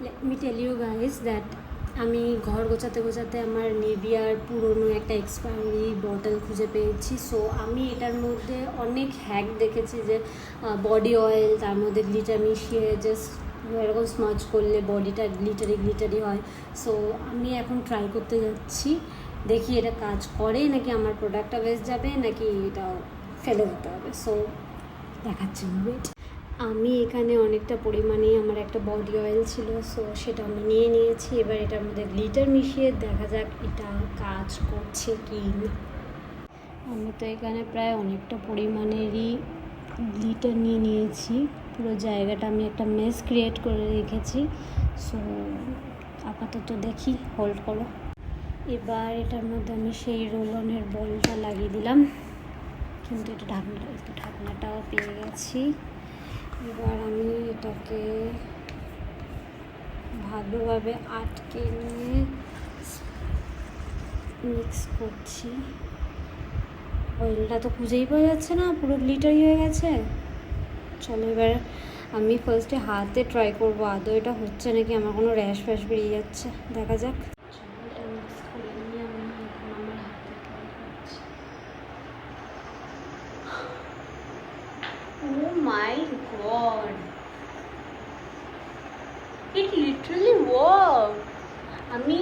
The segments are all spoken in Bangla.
Late me tell you guys that আমি ঘর গোছাতে গোছাতে আমার নিভিয়ার পুরনো একটা এক্সপায়ারি বটল খুঁজে পেয়েছি। সো আমি এটার মধ্যে অনেক হ্যাক দেখেছি যে বডি অয়েল, তার মধ্যে গ্লিটার মিশিয়ে জাস্ট এরকম স্মাচ করলে বডিটা গ্লিটারি হয়। সো আমি এখন ট্রাই করতে যাচ্ছি, দেখি এটা কাজ করে নাকি আমার প্রোডাক্টটা বেস্ট যাবে নাকি এটা ফেলে দিতে হবে। সো দেখাচ্ছি ওয়েট। আমি এখানে অনেকটা পরিমাণে আমার একটা বডি অয়েল ছিল, সো সেটা আমি নিয়ে নিয়েছি। এবার এটার মধ্যে গ্লিটার মিশিয়ে দেখা যাক এটা কাজ করছে কি না। আমি তো এখানে প্রায় অনেকটা পরিমাণেরই গ্লিটার নিয়ে নিয়েছি, পুরো জায়গাটা আমি একটা মেস ক্রিয়েট করে রেখেছি। সো আপাতত দেখি, হোল্ড করো। এবার এটার মধ্যে আমি সেই রোল অনের বলটা লাগিয়ে দিলাম, কিন্তু এটা ঢাকনাটাও পেয়ে গেছি। এবার আমি এটাকে ভালোভাবে আটকে নিয়ে মিক্স করছি। অয়েলটা তো খুঁজেই পাওয়া যাচ্ছে না, পুরো গ্লিটারি হয়ে গেছে। চলো এবার আমি ফার্স্টে হাতে ট্রাই করবো আদৌ এটা হচ্ছে নাকি, আমার কোনো র্যাশ ফ্যাশ বেরিয়ে যাচ্ছে, দেখা যাক। মিক্স করে নিয়ে আমি এখন আমার হাতে ট্রাই করছি। Oh my god, it literally worked. আমি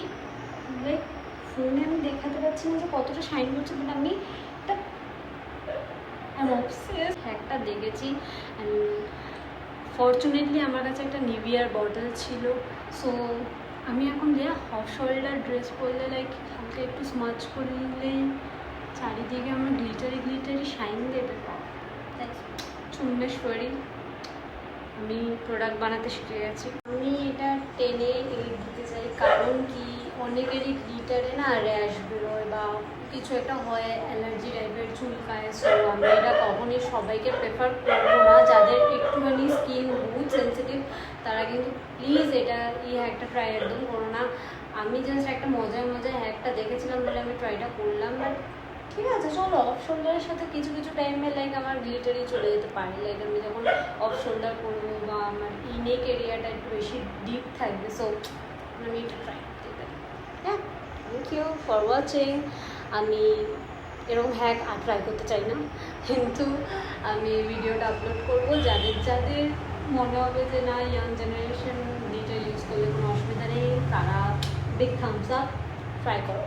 ফোনে আমি দেখাতে পারছি না যে কতটা শাইন করছে, বাট আমি একটা অবসেস একটা দেখেছি। অ্যান্ড ফর্চুনেটলি আমার কাছে একটা নিভিয়ার বটল ছিল। সো আমি এখন যে হাফ শোল্ডার ড্রেস পরলে লাইক হালকা একটু স্মাচ করে নিলেই চারিদিকে আমার গ্লিটারি শাইন দেবে। তাই চুম্বেশ্বরী, আমি প্রোডাক্ট বানাতে শিখে গেছি। আমি এটা টেনে দিতে চাই, কারণ কি অনেকেরই গ্লিটারে না র্যাশ বেরোয় বা কিছু একটা হয়, অ্যালার্জি টাইপের চুলকায়। সো আমি এটা কখনই সবাইকে প্রেফার করবো না। যাদের একটুখানি স্কিন বহুত সেন্সিটিভ তারা কিন্তু প্লিজ এটা হ্যাকটা ট্রাই একদম করো না। আমি জাস্ট একটা মজায় হ্যাকটা দেখেছিলাম বলে আমি ট্রাইটা করলাম। বাট ঠিক আছে, চলো অফ শোল্ডারের সাথে কিছু টাইমে লাইক আমার গ্লিটারি চলে যেতে পারে। লাইক আমি যখন অফ শোল্ডার করবো বা আমার ইনেক এরিয়াটা একটু বেশি ডিপ থাকবে, সো আমি এটা ট্রাই করতে পারি। হ্যাঁ, থ্যাংক ইউ ফর ওয়াচিং। আমি এরকম হ্যাক আর ট্রাই করতে চাই না, কিন্তু আমি ভিডিওটা আপলোড করবো। যাদের মনে হবে যে না ইয়াং জেনারেশন গ্লিটার ইউজ করলে কোনো অসুবিধা নেই, তারা বিগ থামস আপ, ট্রাই করো।